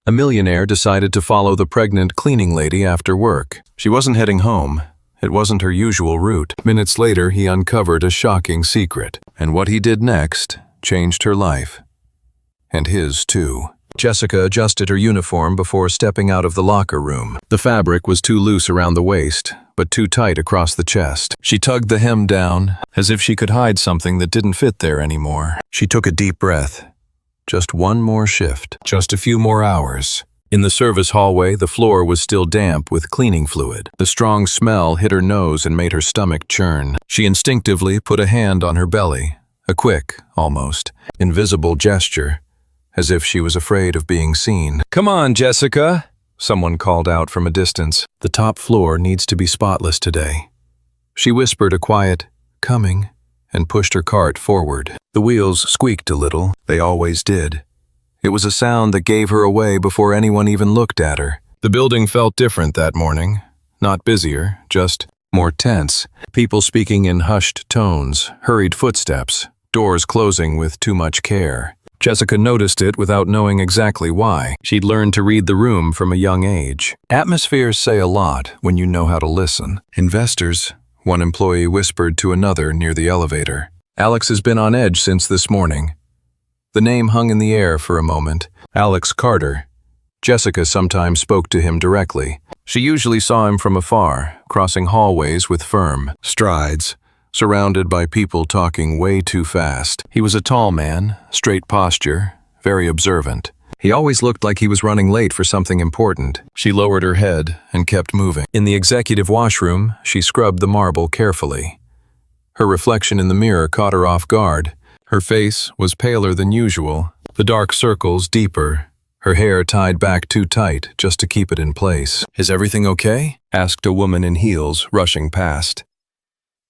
A millionaire decided to follow the pregnant cleaning lady after work. She wasn't heading home. It wasn't her usual route. Minutes later, he uncovered a shocking secret. And what he did next changed her life. And his, too. Jessica adjusted her uniform before stepping out of the locker room. The fabric was too loose around the waist, but too tight across the chest. She tugged the hem down, as if she could hide something that didn't fit there anymore. She took a deep breath. Just one more shift. Just a few more hours. In the service hallway, the floor was still damp with cleaning fluid. The strong smell hit her nose and made her stomach churn. She instinctively put a hand on her belly, a quick, almost invisible gesture, as if she was afraid of being seen. "Come on, Jessica," someone called out from a distance. "The top floor needs to be spotless today." She whispered a quiet, "Coming," and pushed her cart forward. The wheels squeaked a little. They always did. It was a sound that gave her away before anyone even looked at her. The building felt different that morning. Not busier, just more tense. People speaking in hushed tones, hurried footsteps, doors closing with too much care. Jessica noticed it without knowing exactly why. She'd learned to read the room from a young age. Atmospheres say a lot when you know how to listen. "Investors," one employee whispered to another near the elevator. "Alex has been on edge since this morning." The name hung in the air for a moment. Alex Carter. Jessica sometimes spoke to him directly. She usually saw him from afar, crossing hallways with firm strides, surrounded by people talking way too fast. He was a tall man, straight posture, very observant. He always looked like he was running late for something important. She lowered her head and kept moving. In the executive washroom, she scrubbed the marble carefully. Her reflection in the mirror caught her off guard. Her face was paler than usual, the dark circles deeper, her hair tied back too tight just to keep it in place. "Is everything okay?" asked a woman in heels, rushing past.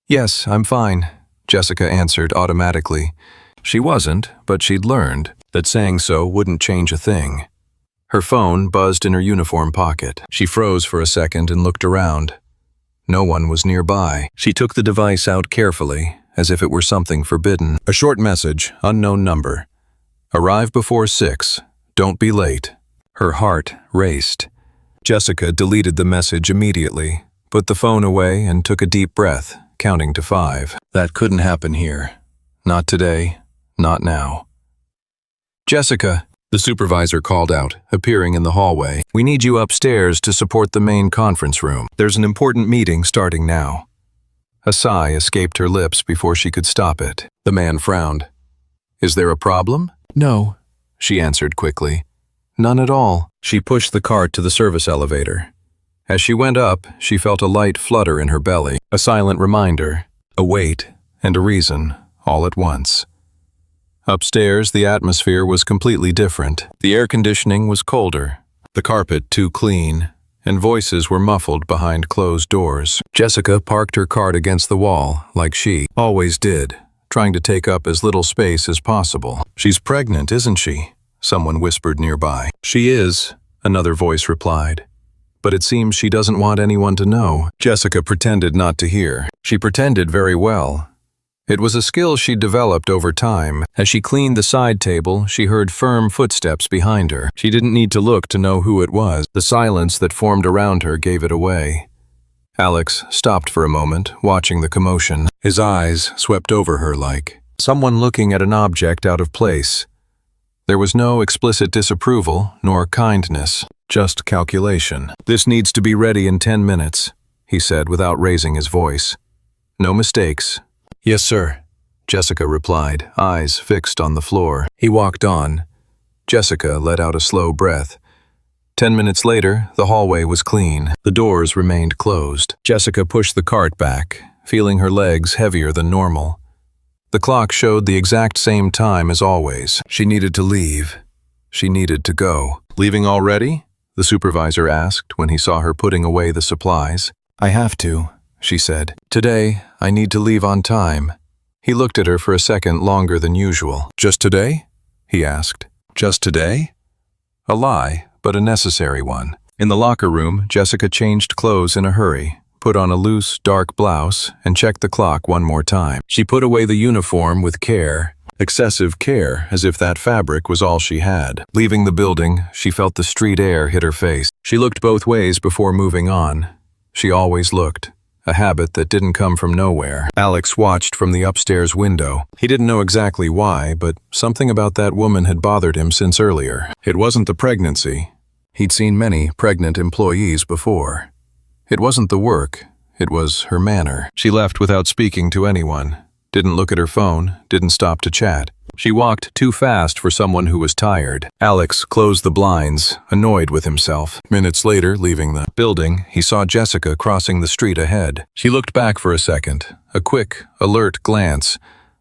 "Yes, I'm fine," Jessica answered automatically. She wasn't, but she'd learned that saying so wouldn't change a thing. Her phone buzzed in her uniform pocket. She froze for a second and looked around. No one was nearby. She took the device out carefully, as if it were something forbidden. A short message, unknown number. "Arrive before 6. Don't be late." Her heart raced. Jessica deleted the message immediately, put the phone away, and took a deep breath, counting to 5. That couldn't happen here. Not today. Not now. "Jessica," the supervisor called out, appearing in the hallway. "We need you upstairs to support the main conference room. There's an important meeting starting now." A sigh escaped her lips before she could stop it. The man frowned. "Is there a problem?" "No," she answered quickly. "None at all." She pushed the cart to the service elevator. As she went up, she felt a light flutter in her belly, a silent reminder, a weight, and a reason, all at once. Upstairs, the atmosphere was completely different. The air conditioning was colder, the carpet too clean, and voices were muffled behind closed doors. Jessica parked her cart against the wall, like she always did, trying to take up as little space as possible. "She's pregnant, isn't she?" someone whispered nearby. "She is," another voice replied. "But it seems she doesn't want anyone to know." Jessica pretended not to hear. She pretended very well. It was a skill she'd developed over time. As she cleaned the side table, she heard firm footsteps behind her. She didn't need to look to know who it was. The silence that formed around her gave it away. Alex stopped for a moment, watching the commotion. His eyes swept over her like someone looking at an object out of place. There was no explicit disapproval, nor kindness, just calculation. "This needs to be ready in 10 minutes, he said without raising his voice. "No mistakes." "Yes, sir," Jessica replied, eyes fixed on the floor. He walked on. Jessica let out a slow breath. 10 minutes later, the hallway was clean. The doors remained closed. Jessica pushed the cart back, feeling her legs heavier than normal. The clock showed the exact same time as always. She needed to leave. She needed to go. "Leaving already?" the supervisor asked when he saw her putting away the supplies. "I have to," she said. "Today, I need to leave on time." He looked at her for a second longer than usual. "Just today?" he asked. "Just today?" A lie, but a necessary one. In the locker room, Jessica changed clothes in a hurry, put on a loose, dark blouse, and checked the clock one more time. She put away the uniform with care, Excessive care, as if that fabric was all she had. Leaving the building, she felt the street air hit her face. She looked both ways before moving on. She always looked. A habit that didn't come from nowhere. Alex watched from the upstairs window. He didn't know exactly why, but something about that woman had bothered him since earlier. It wasn't the pregnancy. He'd seen many pregnant employees before. It wasn't the work. It was her manner. She left without speaking to anyone. Didn't look at her phone, didn't stop to chat. She walked too fast for someone who was tired. Alex closed the blinds, annoyed with himself. Minutes later, leaving the building, he saw Jessica crossing the street ahead. She looked back for a second, a quick, alert glance,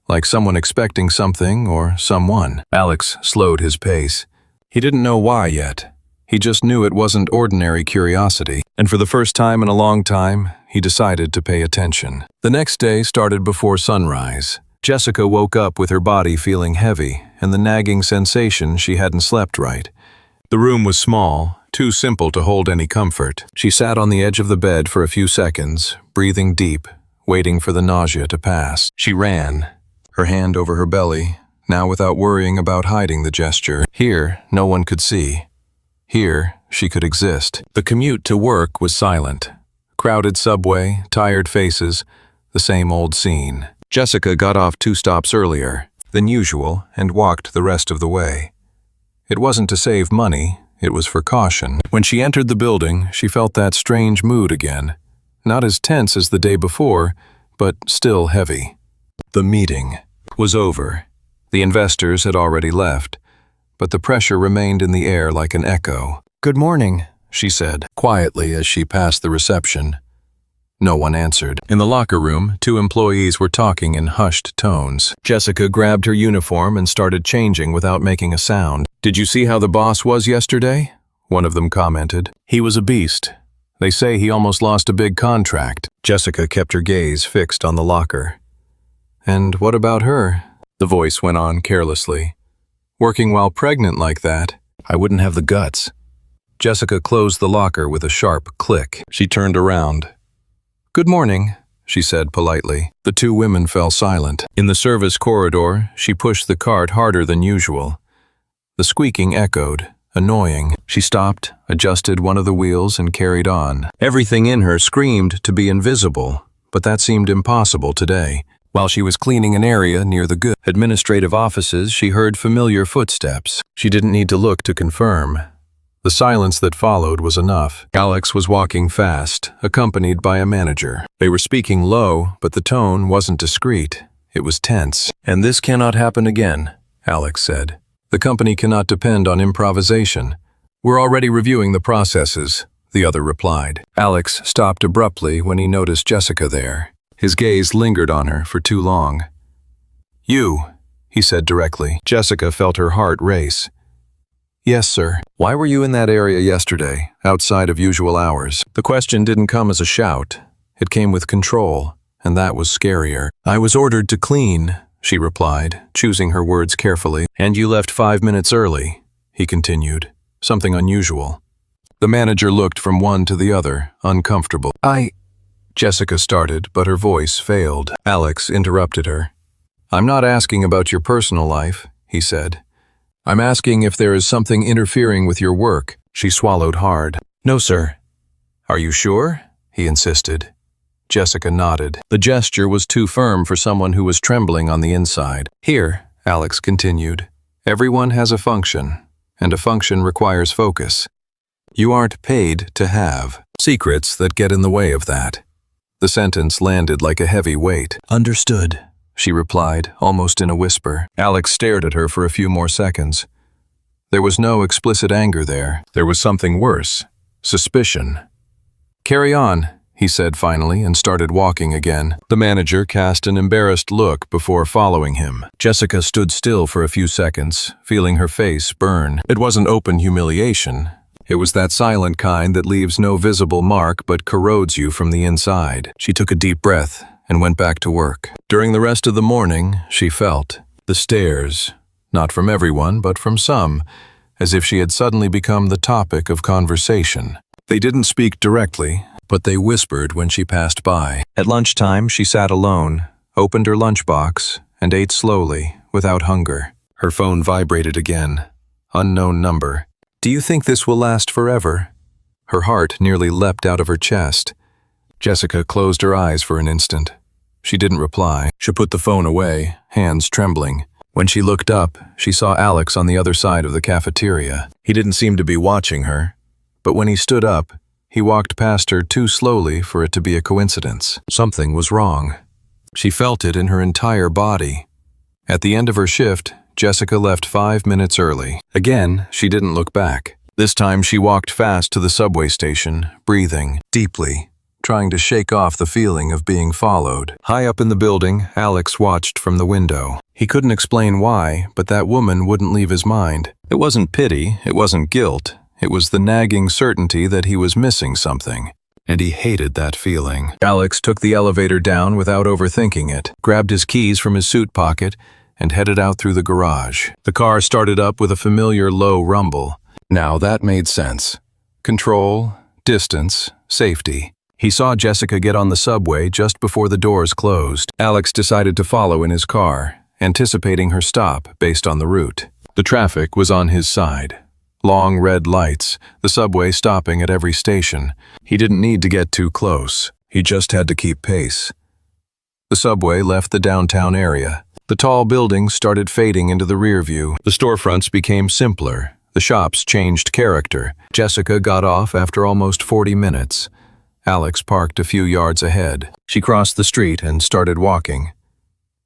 like someone expecting something or someone. Alex slowed his pace. He didn't know why yet. He just knew it wasn't ordinary curiosity. And for the first time in a long time, he decided to pay attention. The next day started before sunrise. Jessica woke up with her body feeling heavy and the nagging sensation she hadn't slept right. The room was small, too simple to hold any comfort. She sat on the edge of the bed for a few seconds, breathing deep, waiting for the nausea to pass. She ran, her hand over her belly, now without worrying about hiding the gesture. Here, no one could see. Here, she could exist. The commute to work was silent. Crowded subway, tired faces, the same old scene. Jessica got off 2 stops earlier than usual and walked the rest of the way. It wasn't to save money, it was for caution. When she entered the building, she felt that strange mood again. Not as tense as the day before, but still heavy. The meeting was over. The investors had already left, but the pressure remained in the air like an echo. "Good morning," she said, quietly as she passed the reception. No one answered. In the locker room, 2 employees were talking in hushed tones. Jessica grabbed her uniform and started changing without making a sound. "Did you see how the boss was yesterday?" one of them commented. "He was a beast. They say he almost lost a big contract." Jessica kept her gaze fixed on the locker. "And what about her?" the voice went on carelessly. "Working while pregnant like that, I wouldn't have the guts." Jessica closed the locker with a sharp click. She turned around. "Good morning," she said politely. The 2 women fell silent. In the service corridor, she pushed the cart harder than usual. The squeaking echoed, annoying. She stopped, adjusted one of the wheels, and carried on. Everything in her screamed to be invisible, but that seemed impossible today. While she was cleaning an area near the good administrative offices, she heard familiar footsteps. She didn't need to look to confirm. The silence that followed was enough. Alex was walking fast, accompanied by a manager. They were speaking low, but the tone wasn't discreet. It was tense. "And this cannot happen again," Alex said. "The company cannot depend on improvisation. We're already reviewing the processes," the other replied. Alex stopped abruptly when he noticed Jessica there. His gaze lingered on her for too long. "You," he said directly. Jessica felt her heart race. "Yes, sir. Why were you in that area yesterday, outside of usual hours?" The question didn't come as a shout. It came with control, and that was scarier. "I was ordered to clean," she replied, choosing her words carefully. "And you left 5 minutes early," he continued. "Something unusual." The manager looked from one to the other, uncomfortable. Jessica started, but her voice failed. Alex interrupted her. "I'm not asking about your personal life," he said. "I'm asking if there is something interfering with your work." She swallowed hard. "No, sir." "Are you sure?" he insisted. Jessica nodded. The gesture was too firm for someone who was trembling on the inside. "Here," Alex continued, "everyone has a function, and a function requires focus. You aren't paid to have secrets that get in the way of that." The sentence landed like a heavy weight. "Understood," she replied, almost in a whisper. Alex stared at her for a few more seconds. There was no explicit anger there. There was something worse. Suspicion. "Carry on," he said finally, and started walking again. The manager cast an embarrassed look before following him. Jessica stood still for a few seconds, feeling her face burn. It wasn't open humiliation. It was that silent kind that leaves no visible mark but corrodes you from the inside. She took a deep breath and went back to work. During the rest of the morning, she felt the stares, not from everyone, but from some, as if she had suddenly become the topic of conversation. They didn't speak directly, but they whispered when she passed by. At lunchtime, she sat alone, opened her lunchbox, and ate slowly, without hunger. Her phone vibrated again. Unknown number. "Do you think this will last forever?" Her heart nearly leapt out of her chest. Jessica closed her eyes for an instant. She didn't reply. She put the phone away, hands trembling. When she looked up, she saw Alex on the other side of the cafeteria. He didn't seem to be watching her, but when he stood up, he walked past her too slowly for it to be a coincidence. Something was wrong. She felt it in her entire body. At the end of her shift, Jessica left 5 minutes early. Again, she didn't look back. This time she walked fast to the subway station, breathing deeply, trying to shake off the feeling of being followed. High up in the building, Alex watched from the window. He couldn't explain why, but that woman wouldn't leave his mind. It wasn't pity, it wasn't guilt. It was the nagging certainty that he was missing something. And he hated that feeling. Alex took the elevator down without overthinking it, grabbed his keys from his suit pocket, and headed out through the garage. The car started up with a familiar low rumble. Now that made sense. Control, distance, safety. He saw Jessica get on the subway just before the doors closed. Alex decided to follow in his car, anticipating her stop based on the route. The traffic was on his side. Long red lights, the subway stopping at every station. He didn't need to get too close. He just had to keep pace. The subway left the downtown area. The tall buildings started fading into the rear view. The storefronts became simpler. The shops changed character. Jessica got off after almost 40 minutes. Alex parked a few yards ahead. She crossed the street and started walking.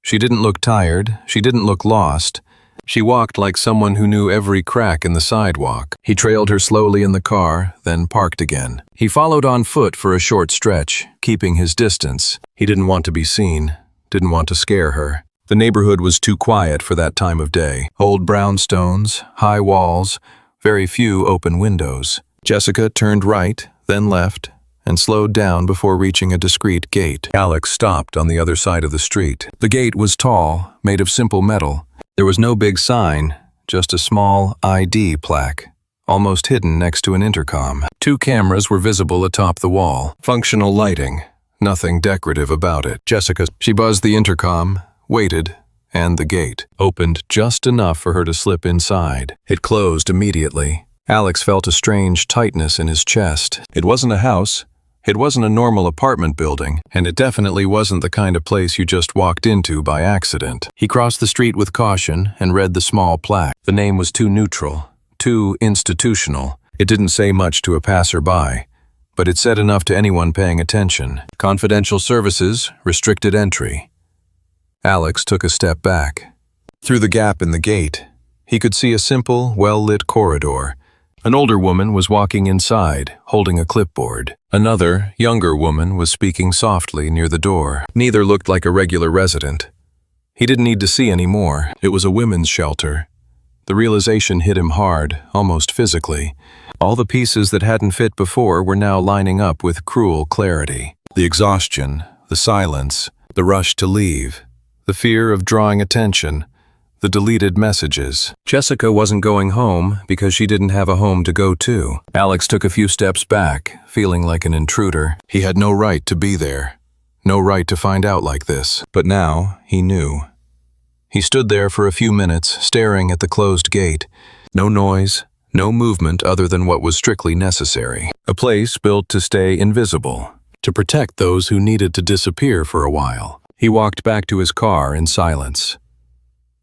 She didn't look tired. She didn't look lost. She walked like someone who knew every crack in the sidewalk. He trailed her slowly in the car, then parked again. He followed on foot for a short stretch, keeping his distance. He didn't want to be seen, didn't want to scare her. The neighborhood was too quiet for that time of day. Old brownstones, high walls, very few open windows. Jessica turned right, then left, and slowed down before reaching a discreet gate. Alex stopped on the other side of the street. The gate was tall, made of simple metal. There was no big sign, just a small ID plaque, almost hidden next to an intercom. 2 cameras were visible atop the wall. Functional lighting, nothing decorative about it. She buzzed the intercom, waited, and the gate opened just enough for her to slip inside. It closed immediately. Alex felt a strange tightness in his chest. It wasn't a house. It wasn't a normal apartment building, and it definitely wasn't the kind of place you just walked into by accident. He crossed the street with caution and read the small plaque. The name was too neutral, too institutional. It didn't say much to a passerby, but it said enough to anyone paying attention. Confidential services, restricted entry. Alex took a step back. Through the gap in the gate, he could see a simple, well-lit corridor. An older woman was walking inside, holding a clipboard. Another, younger woman was speaking softly near the door. Neither looked like a regular resident. He didn't need to see any more. It was a women's shelter. The realization hit him hard, almost physically. All the pieces that hadn't fit before were now lining up with cruel clarity. The exhaustion, the silence, the rush to leave, the fear of drawing attention, the deleted messages. Jessica wasn't going home because she didn't have a home to go to. Alex took a few steps back, feeling like an intruder. He had no right to be there, no right to find out like this. But now he knew. He stood there for a few minutes, staring at the closed gate. No noise, no movement other than what was strictly necessary. A place built to stay invisible, to protect those who needed to disappear for a while. He walked back to his car in silence.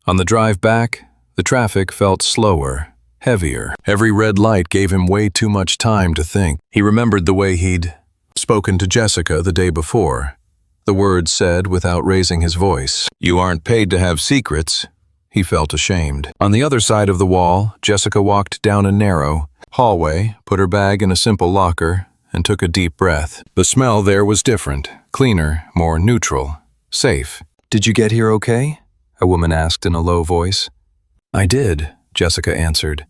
On the drive back, the traffic felt slower, heavier. Every red light gave him way too much time to think. He remembered the way he'd spoken to Jessica the day before. The words said without raising his voice. "You aren't paid to have secrets." He felt ashamed. On the other side of the wall, Jessica walked down a narrow hallway, put her bag in a simple locker, and took a deep breath. The smell there was different, cleaner, more neutral, safe. "Did you get here okay?" a woman asked in a low voice. "I did," Jessica answered.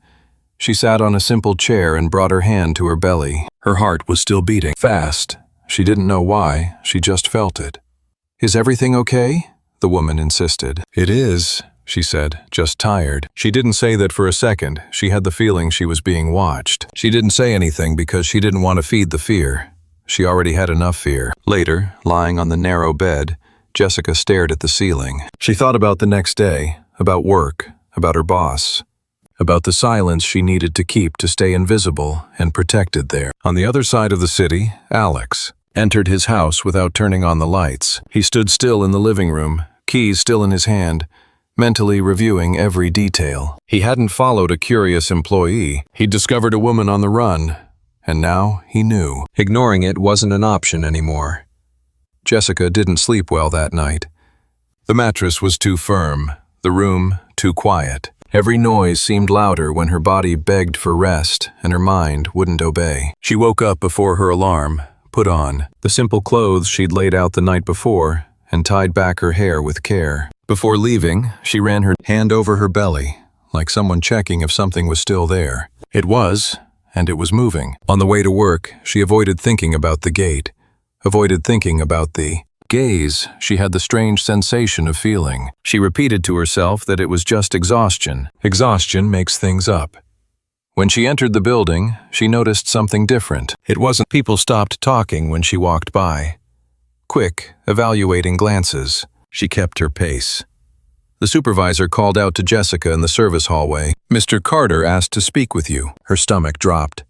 She sat on a simple chair and brought her hand to her belly. Her heart was still beating fast. She didn't know why, she just felt it. "Is everything okay?" the woman insisted. "It is," she said, just tired. She didn't say that for a second. She had the feeling she was being watched. She didn't say anything because she didn't want to feed the fear. She already had enough fear. Later, lying on the narrow bed, Jessica stared at the ceiling. She thought about the next day, about work, about her boss, about the silence she needed to keep to stay invisible and protected there. On the other side of the city, Alex entered his house without turning on the lights. He stood still in the living room, keys still in his hand, mentally reviewing every detail. He hadn't followed a curious employee. He'd discovered a woman on the run, and now he knew. Ignoring it wasn't an option anymore. Jessica didn't sleep well that night. The mattress was too firm, the room too quiet. Every noise seemed louder when her body begged for rest and her mind wouldn't obey. She woke up before her alarm, put on the simple clothes she'd laid out the night before, and tied back her hair with care. Before leaving, she ran her hand over her belly, like someone checking if something was still there. It was, and it was moving. On the way to work, she avoided thinking about the gate, avoided thinking about the gaze she had the strange sensation of feeling. She repeated to herself that it was just exhaustion. Exhaustion makes things up. When she entered the building, she noticed something different. It wasn't people stopped talking when she walked by. Quick, evaluating glances. She kept her pace. The supervisor called out to Jessica in the service hallway. "Mr. Carter asked to speak with you." Her stomach dropped.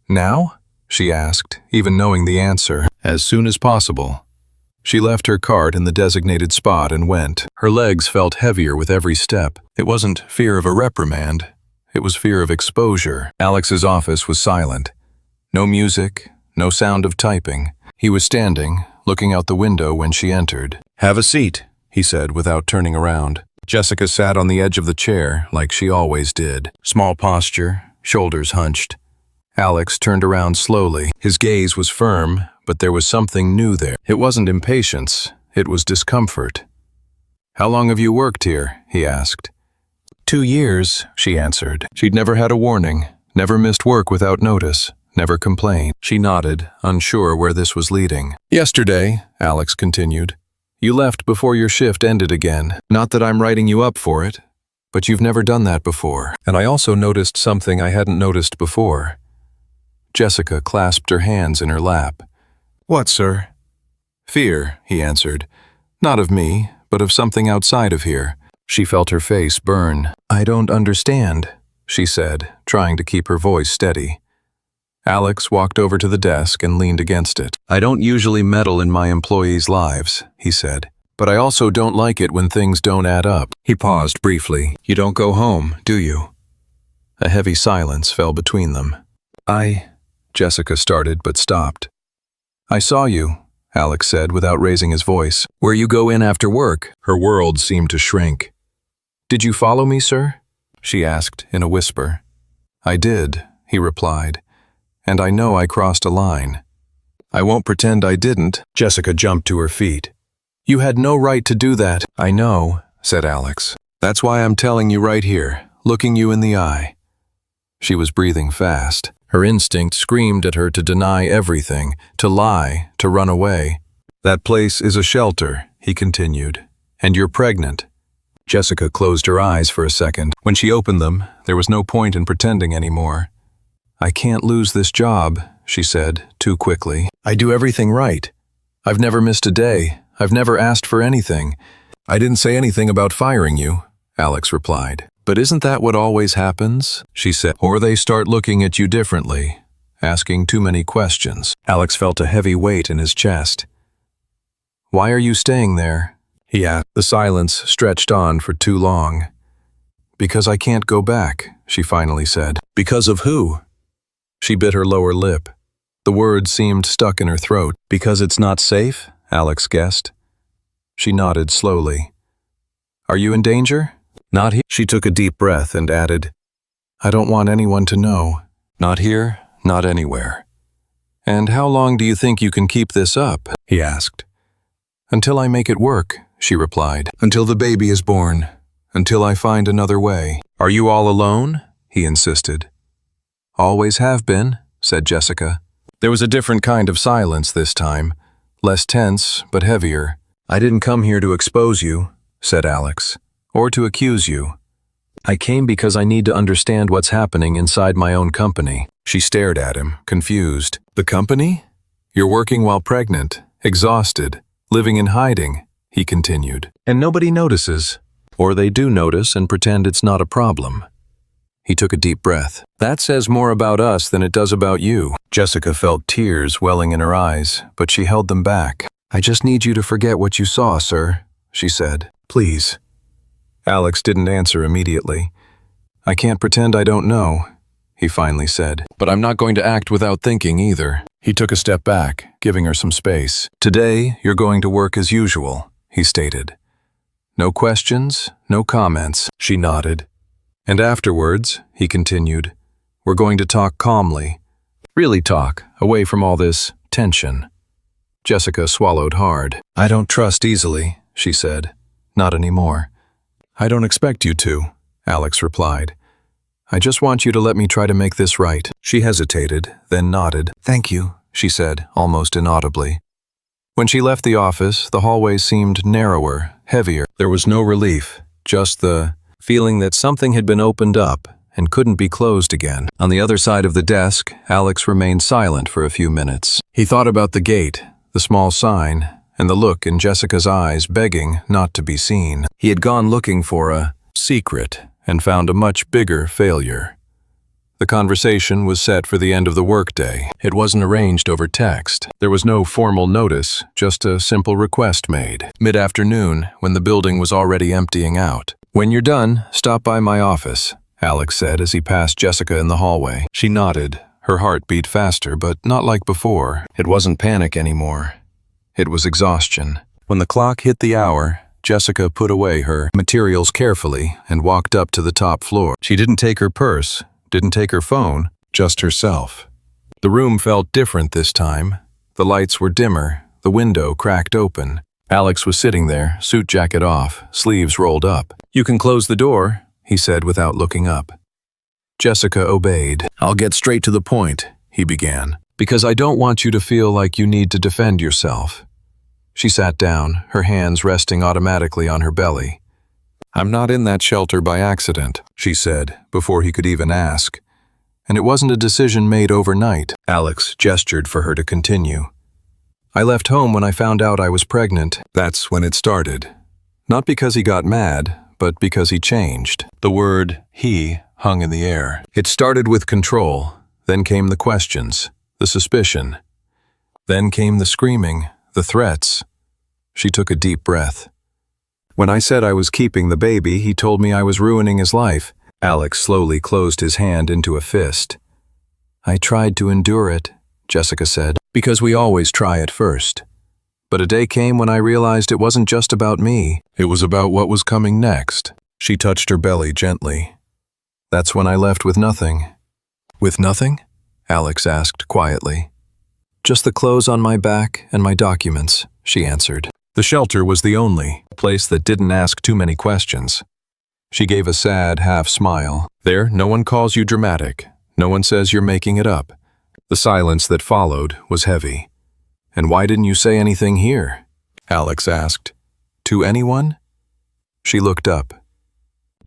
"Now?" she asked, even knowing the answer. "As soon as possible." She left her cart in the designated spot and went. Her legs felt heavier with every step. It wasn't fear of a reprimand. It was fear of exposure. Alex's office was silent. No music, no sound of typing. He was standing, looking out the window when she entered. "Have a seat," he said without turning around. Jessica sat on the edge of the chair like she always did. Small posture, shoulders hunched. Alex turned around slowly. His gaze was firm, but there was something new there. It wasn't impatience, it was discomfort. "How long have you worked here?" he asked. 2 years, she answered. She'd never had a warning, never missed work without notice, never complained. She nodded, unsure where this was leading. "Yesterday," Alex continued, "you left before your shift ended again. Not that I'm writing you up for it, but you've never done that before. And I also noticed something I hadn't noticed before." Jessica clasped her hands in her lap. "What, sir?" "Fear," he answered. "Not of me, but of something outside of here." She felt her face burn. "I don't understand," she said, trying to keep her voice steady. Alex walked over to the desk and leaned against it. "I don't usually meddle in my employees' lives," he said, "but I also don't like it when things don't add up." He paused briefly. "You don't go home, do you?" A heavy silence fell between them. Jessica started but stopped. "I saw you," Alex said without raising his voice. "Where you go in after work." Her world seemed to shrink. "Did you follow me, sir?" she asked in a whisper. "I did," he replied, "and I know I crossed a line." "I won't pretend I didn't." Jessica jumped to her feet. "You had no right to do that." "I know," said Alex. "That's why I'm telling you right here, looking you in the eye." She was breathing fast. Her instinct screamed at her to deny everything, to lie, to run away. "That place is a shelter," he continued, "and you're pregnant." Jessica closed her eyes for a second. When she opened them, there was no point in pretending anymore. "I can't lose this job," she said, too quickly. "I do everything right. I've never missed a day. I've never asked for anything." "I didn't say anything about firing you," Alex replied. "But isn't that what always happens?" she said. "Or they start looking at you differently, asking too many questions." Alex felt a heavy weight in his chest. "Why are you staying there?" he asked. The silence stretched on for too long. "Because I can't go back," she finally said. "Because of who?" She bit her lower lip. The words seemed stuck in her throat. "Because it's not safe?" Alex guessed. She nodded slowly. "Are you in danger?" "Not here." She took a deep breath and added, "I don't want anyone to know. Not here, not anywhere." "And how long do you think you can keep this up?" he asked. "Until I make it work," she replied. "Until the baby is born. Until I find another way." "Are you all alone?" he insisted. "Always have been," said Jessica. There was a different kind of silence this time, less tense but heavier. "I didn't come here to expose you," said Alex, "or to accuse you. I came because I need to understand what's happening inside my own company." She stared at him, confused. "The company? You're working while pregnant, exhausted, living in hiding," he continued. "And nobody notices." Or they do notice and pretend it's not a problem. He took a deep breath. That says more about us than it does about you. Jessica felt tears welling in her eyes, but she held them back. I just need you to forget what you saw, sir, she said. Please. Alex didn't answer immediately. I can't pretend I don't know, he finally said. But I'm not going to act without thinking either. He took a step back, giving her some space. Today, you're going to work as usual, he stated. No questions, no comments. She nodded. And afterwards, he continued, we're going to talk calmly. Really talk, away from all this tension. Jessica swallowed hard. I don't trust easily, she said. Not anymore. I don't expect you to, Alex replied. I just want you to let me try to make this right. She hesitated, then nodded. Thank you, she said, almost inaudibly. When she left the office, the hallway seemed narrower, heavier. There was no relief, just the feeling that something had been opened up and couldn't be closed again. On the other side of the desk, Alex remained silent for a few minutes. He thought about the gate, the small sign, and the look in Jessica's eyes begging not to be seen. He had gone looking for a secret and found a much bigger failure. The conversation was set for the end of the workday. It wasn't arranged over text. There was no formal notice, just a simple request made. Mid-afternoon, when the building was already emptying out. When you're done, stop by my office, Alex said as he passed Jessica in the hallway. She nodded. Her heart beat faster, but not like before. It wasn't panic anymore. It was exhaustion. When the clock hit the hour, Jessica put away her materials carefully and walked up to the top floor. She didn't take her purse, didn't take her phone, just herself. The room felt different this time. The lights were dimmer, the window cracked open. Alex was sitting there, suit jacket off, sleeves rolled up. You can close the door, he said without looking up. Jessica obeyed. I'll get straight to the point, he began, because I don't want you to feel like you need to defend yourself. She sat down, her hands resting automatically on her belly. I'm not in that shelter by accident, she said, before he could even ask. And it wasn't a decision made overnight. Alex gestured for her to continue. I left home when I found out I was pregnant. That's when it started. Not because he got mad, but because he changed. The word he hung in the air. It started with control, then came the questions, the suspicion. Then came the screaming, the threats. She took a deep breath. When I said I was keeping the baby, he told me I was ruining his life. Alex slowly closed his hand into a fist. I tried to endure it, Jessica said, because we always try at first. But a day came when I realized it wasn't just about me. It was about what was coming next. She touched her belly gently. That's when I left with nothing. With nothing? Alex asked quietly. Just the clothes on my back and my documents, she answered. The shelter was the only place that didn't ask too many questions. She gave a sad half-smile. There, no one calls you dramatic. No one says you're making it up. The silence that followed was heavy. And why didn't you say anything here? Alex asked. To anyone? She looked up.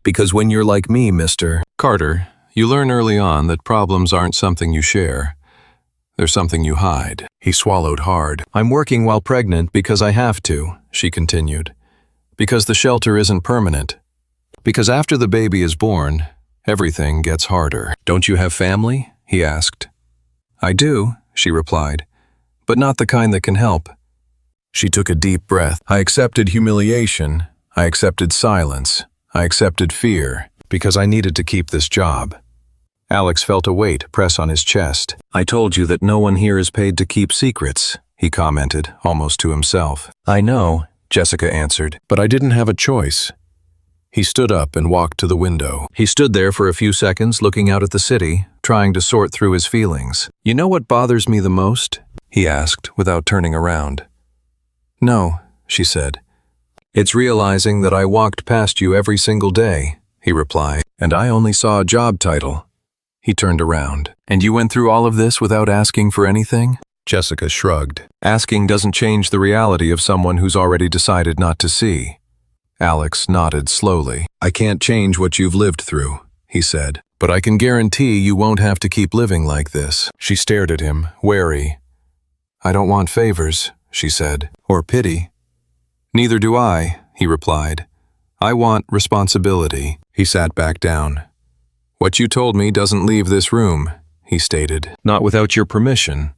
Because when you're like me, Mr. Carter, you learn early on that problems aren't something you share. They're something you hide. He swallowed hard. I'm working while pregnant because I have to, she continued. Because the shelter isn't permanent. Because after the baby is born, everything gets harder. Don't you have family? He asked. I do, she replied, but not the kind that can help. She took a deep breath. I accepted humiliation. I accepted silence. I accepted fear, because I needed to keep this job. Alex felt a weight press on his chest. I told you that no one here is paid to keep secrets, he commented, almost to himself. I know, Jessica answered, but I didn't have a choice. He stood up and walked to the window. He stood there for a few seconds looking out at the city, trying to sort through his feelings. You know what bothers me the most? He asked, without turning around. No, she said. It's realizing that I walked past you every single day, he replied, and I only saw a job title. He turned around. And you went through all of this without asking for anything? Jessica shrugged. Asking doesn't change the reality of someone who's already decided not to see. Alex nodded slowly. I can't change what you've lived through, he said, but I can guarantee you won't have to keep living like this. She stared at him, wary. I don't want favors, she said, or pity. Neither do I, he replied. I want responsibility. He sat back down. What you told me doesn't leave this room, he stated. Not without your permission.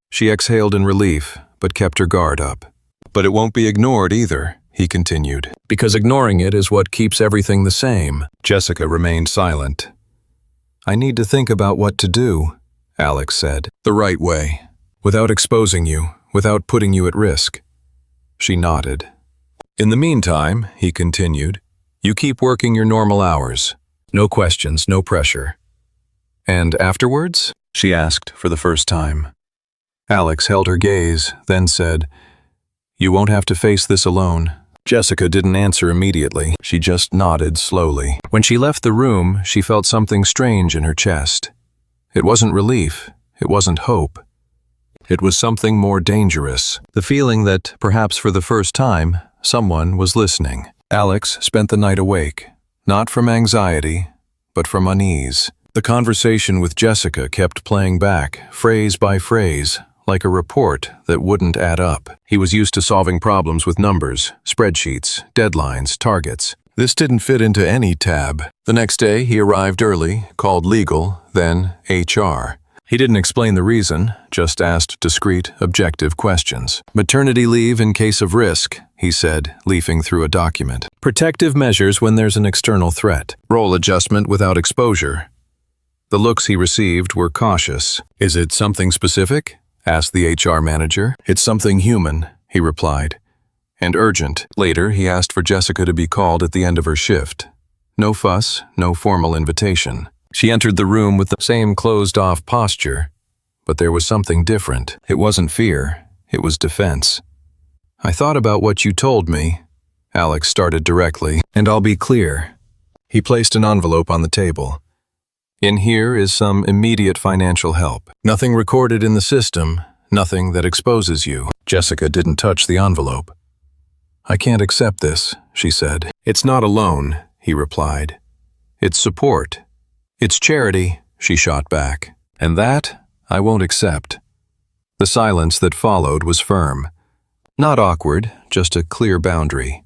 She exhaled in relief, but kept her guard up. But it won't be ignored either, he continued, because ignoring it is what keeps everything the same. Jessica remained silent. I need to think about what to do, Alex said. The right way, without exposing you, without putting you at risk. She nodded. In the meantime, he continued, you keep working your normal hours. No questions, no pressure. And afterwards? She asked for the first time. Alex held her gaze, then said, you won't have to face this alone. Jessica didn't answer immediately. She just nodded slowly. When she left the room, she felt something strange in her chest. It wasn't relief. It wasn't hope. It was something more dangerous. The feeling that, perhaps for the first time, someone was listening. Alex spent the night awake, not from anxiety, but from unease. The conversation with Jessica kept playing back, phrase by phrase, like a report that wouldn't add up. He was used to solving problems with numbers, spreadsheets, deadlines, targets. This didn't fit into any tab. The next day, he arrived early, called legal, then HR. He didn't explain the reason, just asked discreet, objective questions. Maternity leave in case of risk, he said, leafing through a document. Protective measures when there's an external threat. Role adjustment without exposure. The looks he received were cautious. Is it something specific? Asked the HR manager. It's something human, he replied. And urgent. Later, he asked for Jessica to be called at the end of her shift. No fuss, no formal invitation. She entered the room with the same closed-off posture, but there was something different. It wasn't fear, it was defense. I thought about what you told me, Alex started directly, and I'll be clear. He placed an envelope on the table. In here is some immediate financial help. Nothing recorded in the system, nothing that exposes you. Jessica didn't touch the envelope. I can't accept this, she said. It's not a loan, he replied. It's support. It's charity, she shot back. And that I won't accept. The silence that followed was firm. Not awkward, just a clear boundary.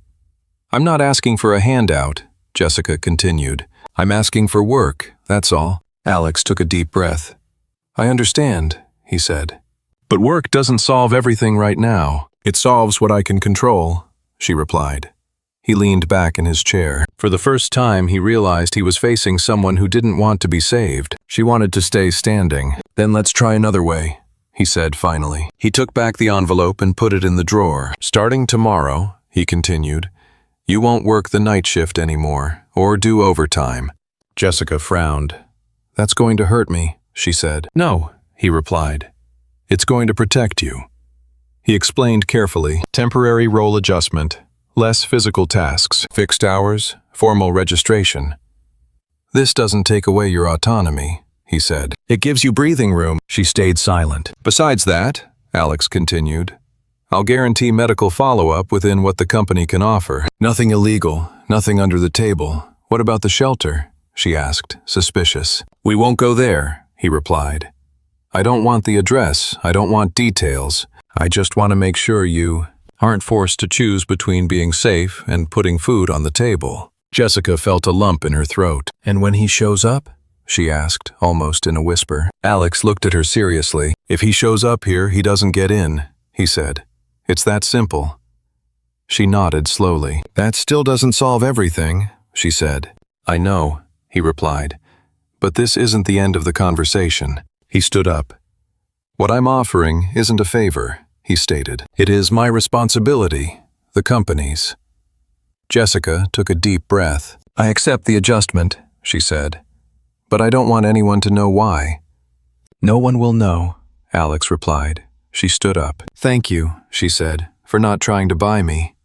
I'm not asking for a handout, Jessica continued. I'm asking for work, that's all. Alex took a deep breath. I understand, he said. But work doesn't solve everything right now. It solves what I can control, she replied. He leaned back in his chair. For the first time, he realized he was facing someone who didn't want to be saved. She wanted to stay standing. Then let's try another way, he said finally. He took back the envelope and put it in the drawer. Starting tomorrow, he continued, you won't work the night shift anymore, or do overtime. Jessica frowned. That's going to hurt me, she said. No, he replied. It's going to protect you. He explained carefully. Temporary role adjustment, less physical tasks, fixed hours, formal registration. This doesn't take away your autonomy, he said. It gives you breathing room. She stayed silent. Besides that, Alex continued, I'll guarantee medical follow-up within what the company can offer. Nothing illegal, nothing under the table. What about the shelter? She asked, suspicious. We won't go there, he replied. I don't want the address. I don't want details. I just want to make sure you aren't forced to choose between being safe and putting food on the table. Jessica felt a lump in her throat. And when he shows up? She asked, almost in a whisper. Alex looked at her seriously. If he shows up here, he doesn't get in, he said. It's that simple. She nodded slowly. That still doesn't solve everything, she said. I know, he replied. But this isn't the end of the conversation. He stood up. What I'm offering isn't a favor, he stated. It is my responsibility, the company's. Jessica took a deep breath. I accept the adjustment, she said. But I don't want anyone to know why. No one will know, Alex replied. She stood up. Thank you, she said, for not trying to buy me.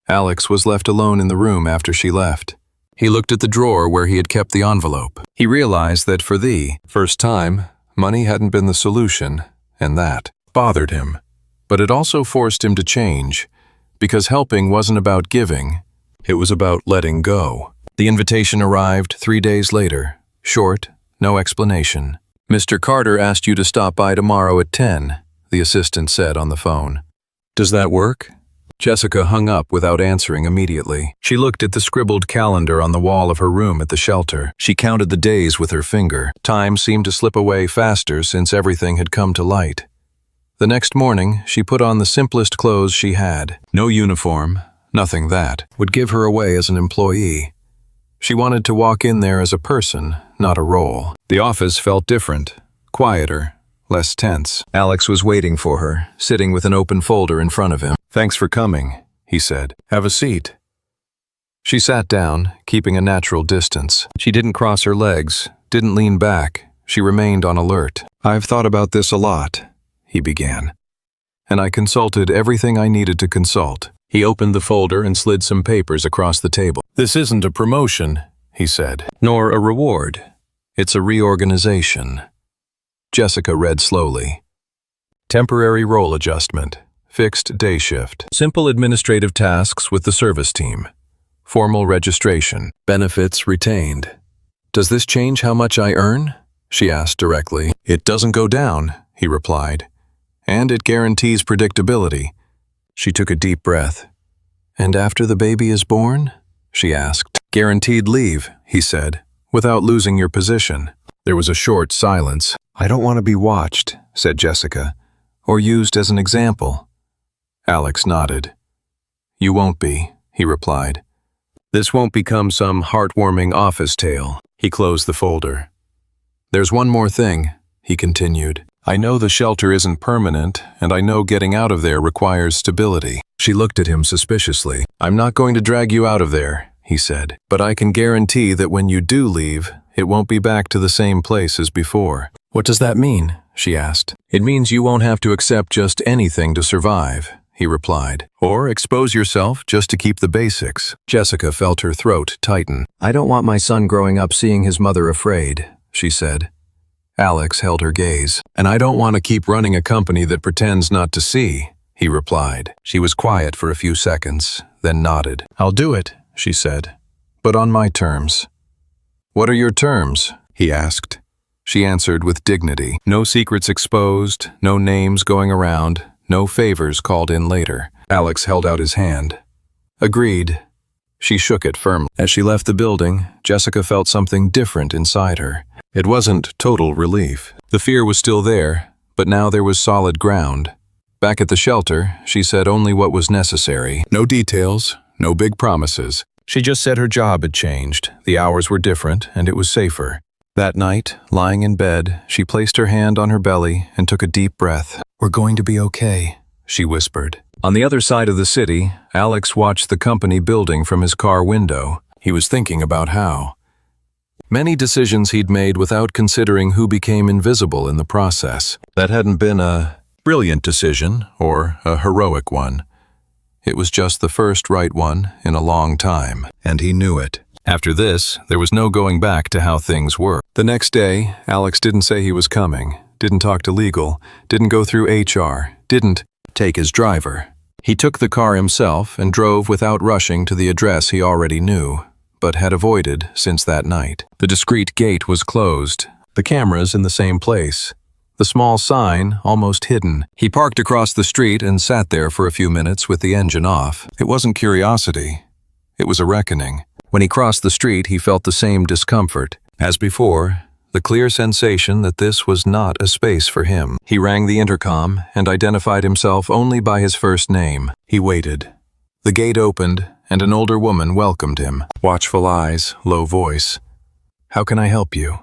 Alex was left alone in the room after she left. He looked at the drawer where he had kept the envelope. He realized that for the first time, money hadn't been the solution, and that bothered him. But it also forced him to change, because helping wasn't about giving, it was about letting go. The invitation arrived 3 days later, short, no explanation. Mr. Carter asked you to stop by tomorrow at 10, the assistant said on the phone. Does that work? Jessica hung up without answering immediately. She looked at the scribbled calendar on the wall of her room at the shelter. She counted the days with her finger. Time seemed to slip away faster since everything had come to light. The next morning, she put on the simplest clothes she had. No uniform, nothing that would give her away as an employee. She wanted to walk in there as a person, not a role. The office felt different, quieter, less tense. Alex was waiting for her, sitting with an open folder in front of him. "Thanks for coming," he said. "Have a seat." She sat down, keeping a natural distance. She didn't cross her legs, didn't lean back. She remained on alert. "I've thought about this a lot," he began. "And I consulted everything I needed to consult." He opened the folder and slid some papers across the table. "This isn't a promotion," he said, "nor a reward. It's a reorganization." Jessica read slowly. Temporary role adjustment. Fixed day shift. Simple administrative tasks with the service team. Formal registration. Benefits retained. "Does this change how much I earn?" she asked directly. "It doesn't go down," he replied. "And it guarantees predictability." She took a deep breath. "And after the baby is born?" she asked. "Guaranteed leave," he said, "without losing your position." There was a short silence. "I don't want to be watched," said Jessica, "or used as an example." Alex nodded. "You won't be," he replied. "This won't become some heartwarming office tale." He closed the folder. "There's one more thing," he continued. "I know the shelter isn't permanent, and I know getting out of there requires stability." She looked at him suspiciously. "I'm not going to drag you out of there," he said, "but I can guarantee that when you do leave, it won't be back to the same place as before." "What does that mean?" she asked. "It means you won't have to accept just anything to survive," he replied, "or expose yourself just to keep the basics." Jessica felt her throat tighten. "I don't want my son growing up seeing his mother afraid," she said. Alex held her gaze. "And I don't want to keep running a company that pretends not to see," he replied. She was quiet for a few seconds, then nodded. "I'll do it," she said, "but on my terms." "What are your terms?" he asked. She answered with dignity. "No secrets exposed, no names going around, no favors called in later." Alex held out his hand. "Agreed." She shook it firmly. As she left the building, Jessica felt something different inside her. It wasn't total relief. The fear was still there, but now there was solid ground. Back at the shelter, she said only what was necessary. No details, no big promises. She just said her job had changed, the hours were different, and it was safer. That night, lying in bed, she placed her hand on her belly and took a deep breath. "We're going to be okay," she whispered. On the other side of the city, Alex watched the company building from his car window. He was thinking about how. Many decisions he'd made without considering who became invisible in the process. That hadn't been a brilliant decision or a heroic one. It was just the first right one in a long time, and he knew it. After this, there was no going back to how things were. The next day, Alex didn't say he was coming, didn't talk to legal, didn't go through HR, didn't take his driver. He took the car himself and drove without rushing to the address he already knew, but had avoided since that night. The discreet gate was closed, the cameras in the same place, the small sign almost hidden. He parked across the street and sat there for a few minutes with the engine off. It wasn't curiosity, it was a reckoning. When he crossed the street, he felt the same discomfort. As before, the clear sensation that this was not a space for him. He rang the intercom and identified himself only by his first name. He waited. The gate opened, and an older woman welcomed him. Watchful eyes, low voice. "How can I help you?"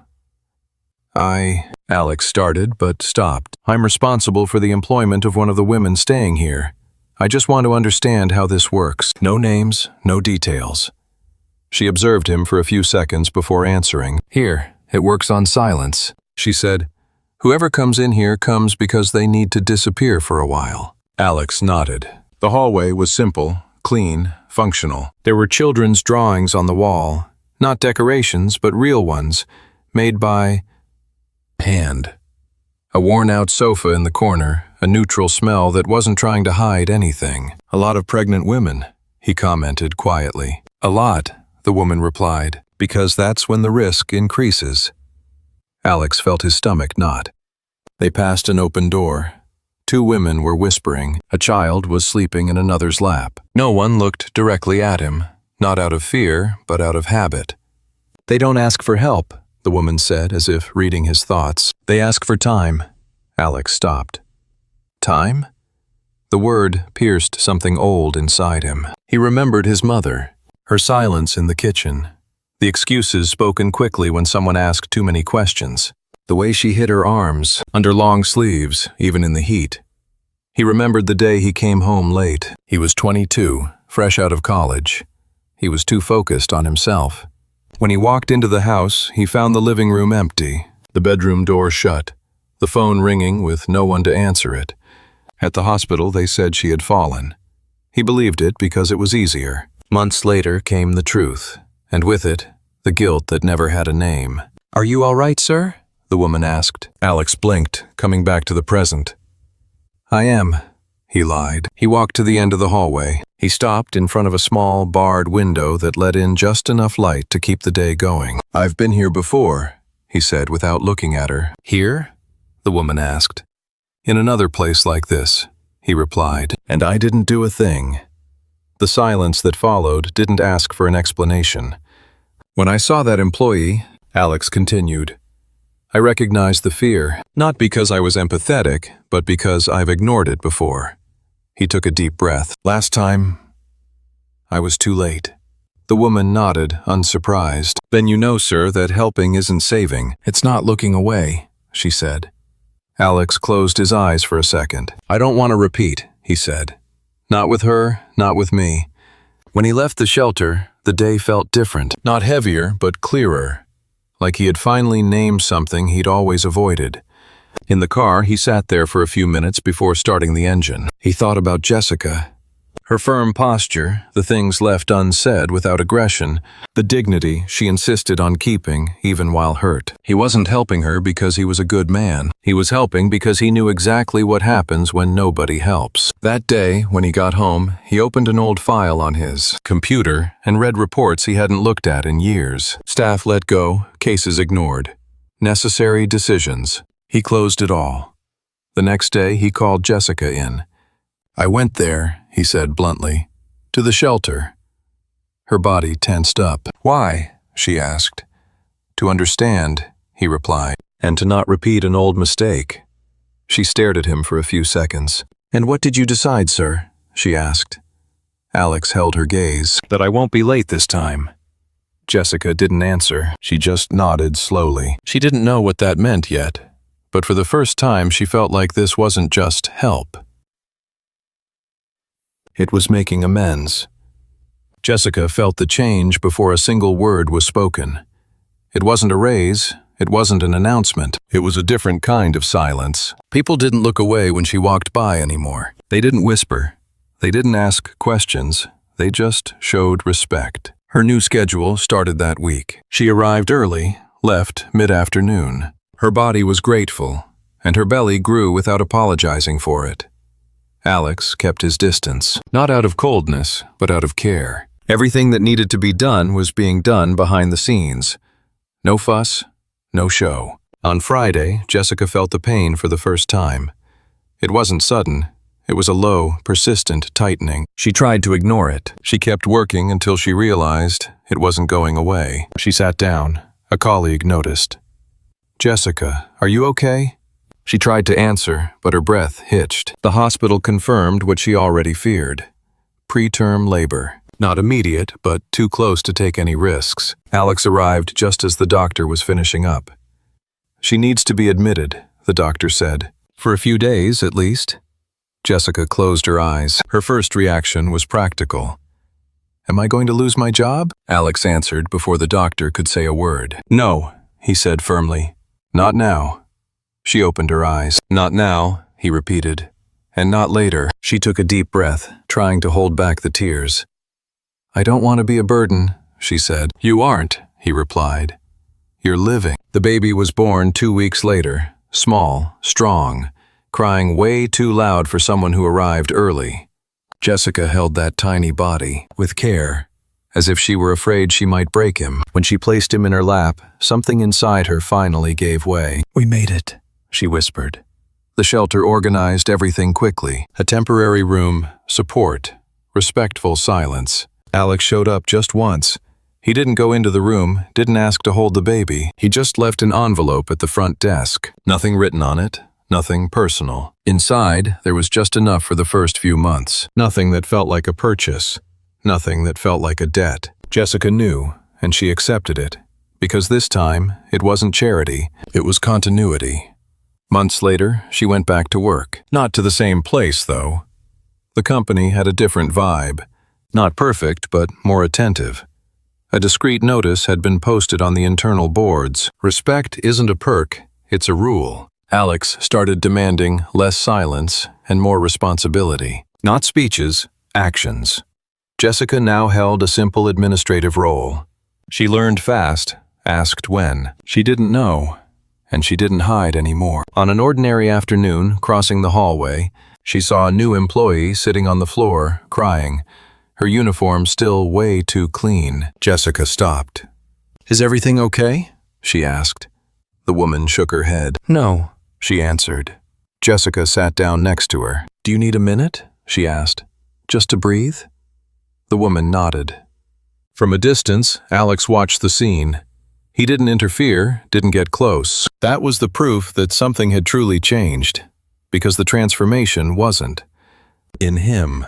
Alex started, but stopped. "I'm responsible for the employment of one of the women staying here. I just want to understand how this works." No names, no details. She observed him for a few seconds before answering. "Here, it works on silence," she said. "Whoever comes in here comes because they need to disappear for a while." Alex nodded. The hallway was simple, clean, functional. There were children's drawings on the wall, not decorations, but real ones, made by hand. A worn-out sofa in the corner, a neutral smell that wasn't trying to hide anything. "A lot of pregnant women," he commented quietly. "A lot," the woman replied, "because that's when the risk increases." Alex felt his stomach knot. They passed an open door. Two women were whispering. A child was sleeping in another's lap. No one looked directly at him, not out of fear, but out of habit. "They don't ask for help," the woman said, as if reading his thoughts. "They ask for time." Alex stopped. Time? The word pierced something old inside him. He remembered his mother, her silence in the kitchen, the excuses spoken quickly when someone asked too many questions, the way she hid her arms under long sleeves, even in the heat. He remembered the day he came home late. He was 22, fresh out of college. He was too focused on himself. When he walked into the house, he found the living room empty, the bedroom door shut, the phone ringing with no one to answer it. At the hospital, they said she had fallen. He believed it because it was easier. Months later came the truth, and with it, the guilt that never had a name. "Are you all right, sir?" the woman asked. Alex blinked, coming back to the present. "I am," he lied. He walked to the end of the hallway. He stopped in front of a small, barred window that let in just enough light to keep the day going. "I've been here before," he said without looking at her. "Here?" the woman asked. "In another place like this," he replied, "and I didn't do a thing." The silence that followed didn't ask for an explanation. "When I saw that employee," Alex continued, "I recognized the fear, not because I was empathetic, but because I've ignored it before." He took a deep breath. "Last time, I was too late." The woman nodded, unsurprised. "Then you know, sir, that helping isn't saving. It's not looking away," she said. Alex closed his eyes for a second. "I don't want to repeat," he said. "Not with her, not with me." When he left the shelter, the day felt different. Not heavier, but clearer. Like he had finally named something he'd always avoided. In the car, he sat there for a few minutes before starting the engine. He thought about Jessica. Her firm posture, the things left unsaid without aggression, the dignity she insisted on keeping even while hurt. He wasn't helping her because he was a good man. He was helping because he knew exactly what happens when nobody helps. That day, when he got home, he opened an old file on his computer and read reports he hadn't looked at in years. Staff let go, cases ignored. Necessary decisions. He closed it all. The next day, he called Jessica in. "I went there," he said bluntly, "to the shelter." Her body tensed up. "Why?" she asked. "To understand," he replied, "and to not repeat an old mistake." She stared at him for a few seconds. "And what did you decide, sir?" she asked. Alex held her gaze. "That I won't be late this time." Jessica didn't answer. She just nodded slowly. She didn't know what that meant yet, but for the first time she felt like this wasn't just help. It was making amends. Jessica felt the change before a single word was spoken. It wasn't a raise, it wasn't an announcement. It was a different kind of silence. People didn't look away when she walked by anymore. They didn't whisper. They didn't ask questions. They just showed respect. Her new schedule started that week. She arrived early, left mid-afternoon. Her body was grateful, and her belly grew without apologizing for it. Alex kept his distance, not out of coldness, but out of care. Everything that needed to be done was being done behind the scenes. No fuss, no show. On Friday, Jessica felt the pain for the first time. It wasn't sudden. It was a low, persistent tightening. She tried to ignore it. She kept working until she realized it wasn't going away. She sat down. A colleague noticed. "Jessica, are you okay?" She tried to answer, but her breath hitched. The hospital confirmed what she already feared. Preterm labor. Not immediate, but too close to take any risks. Alex arrived just as the doctor was finishing up. "She needs to be admitted," the doctor said. "For a few days, at least." Jessica closed her eyes. Her first reaction was practical. "Am I going to lose my job?" Alex answered before the doctor could say a word. "No," he said firmly. "Not now." She opened her eyes. "Not now," he repeated. "And not later." She took a deep breath, trying to hold back the tears. "I don't want to be a burden," she said. "You aren't," he replied. "You're living." The baby was born 2 weeks later, small, strong, crying way too loud for someone who arrived early. Jessica held that tiny body with care, as if she were afraid she might break him. When she placed him in her lap, something inside her finally gave way. "We made it," she whispered. The shelter organized everything quickly. A temporary room, support, respectful silence. Alex showed up just once. He didn't go into the room, didn't ask to hold the baby. He just left an envelope at the front desk. Nothing written on it, nothing personal. Inside, there was just enough for the first few months. Nothing that felt like a purchase. Nothing that felt like a debt. Jessica knew, and she accepted it. Because this time, it wasn't charity, it was continuity. Months later, she went back to work. Not to the same place, though. The company had a different vibe. Not perfect, but more attentive. A discreet notice had been posted on the internal boards. Respect isn't a perk, it's a rule. Alex started demanding less silence and more responsibility. Not speeches, actions. Jessica now held a simple administrative role. She learned fast, asked when. She didn't know, and she didn't hide anymore. On an ordinary afternoon, crossing the hallway, she saw a new employee sitting on the floor, crying. Her uniform still way too clean. Jessica stopped. "Is everything okay?" she asked. The woman shook her head. "No," she answered. Jessica sat down next to her. "Do you need a minute?" she asked. "Just to breathe?" The woman nodded. From a distance, Alex watched the scene. He didn't interfere, didn't get close. That was the proof that something had truly changed, because the transformation wasn't in him.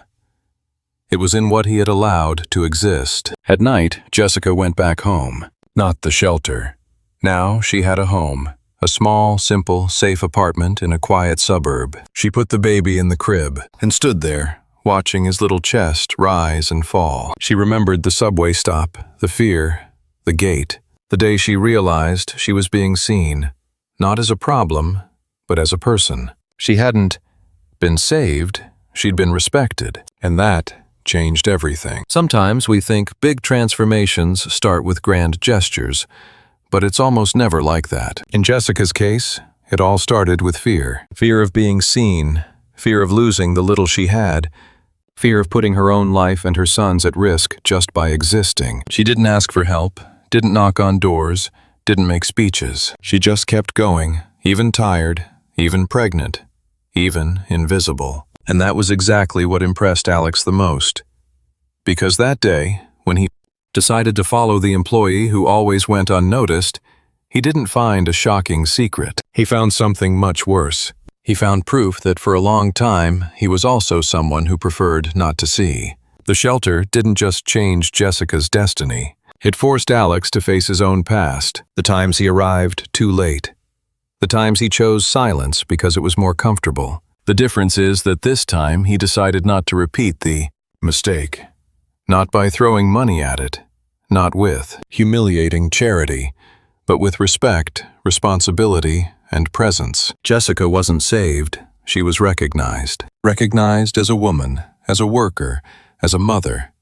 It was in what he had allowed to exist. At night, Jessica went back home, not the shelter. Now she had a home, a small, simple, safe apartment in a quiet suburb. She put the baby in the crib and stood there, watching his little chest rise and fall. She remembered the subway stop, the fear, the gate, the day she realized she was being seen, not as a problem, but as a person. She hadn't been saved, she'd been respected, and that changed everything. Sometimes we think big transformations start with grand gestures, but it's almost never like that. In Jessica's case, it all started with fear. Fear of being seen, fear of losing the little she had, fear of putting her own life and her son's at risk just by existing. She didn't ask for help, didn't knock on doors, didn't make speeches. She just kept going, even tired, even pregnant, even invisible. And that was exactly what impressed Alex the most. Because that day, when he decided to follow the employee who always went unnoticed, he didn't find a shocking secret. He found something much worse. He found proof that for a long time, he was also someone who preferred not to see. The shelter didn't just change Jessica's destiny. It forced Alex to face his own past, the times he arrived too late, the times he chose silence because it was more comfortable. The difference is that this time he decided not to repeat the mistake. Not by throwing money at it, not with humiliating charity, but with respect, responsibility, and presence. Jessica wasn't saved, she was recognized. Recognized as a woman, as a worker, as a mother.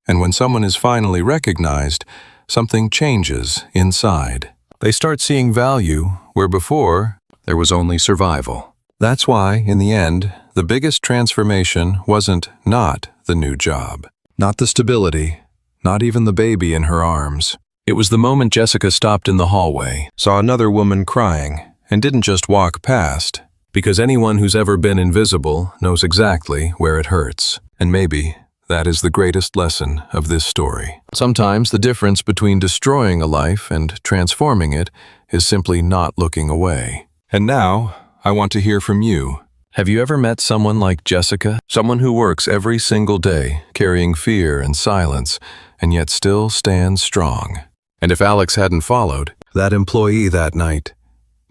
And when someone is finally recognized, something changes inside. They start seeing value where before there was only survival. That's why, in the end, the biggest transformation wasn't not the new job, not the stability, not even the baby in her arms. It was the moment Jessica stopped in the hallway, saw another woman crying, and didn't just walk past, because anyone who's ever been invisible knows exactly where it hurts. And maybe that is the greatest lesson of this story. Sometimes the difference between destroying a life and transforming it is simply not looking away. And now, I want to hear from you. Have you ever met someone like Jessica? Someone who works every single day, carrying fear and silence, and yet still stands strong. And if Alex hadn't followed that employee that night,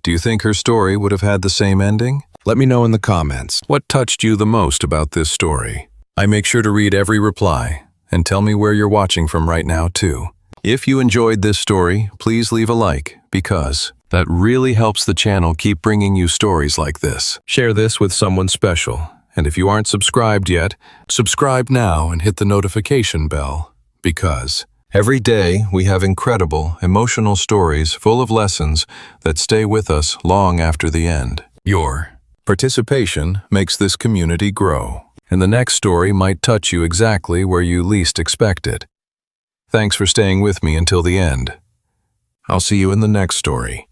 do you think her story would have had the same ending? Let me know in the comments. What touched you the most about this story? I make sure to read every reply, and tell me where you're watching from right now too. If you enjoyed this story, please leave a like, because that really helps the channel keep bringing you stories like this. Share this with someone special, and if you aren't subscribed yet, subscribe now and hit the notification bell, because every day we have incredible, emotional stories full of lessons that stay with us long after the end. Your participation makes this community grow, and the next story might touch you exactly where you least expect it. Thanks for staying with me until the end. I'll see you in the next story.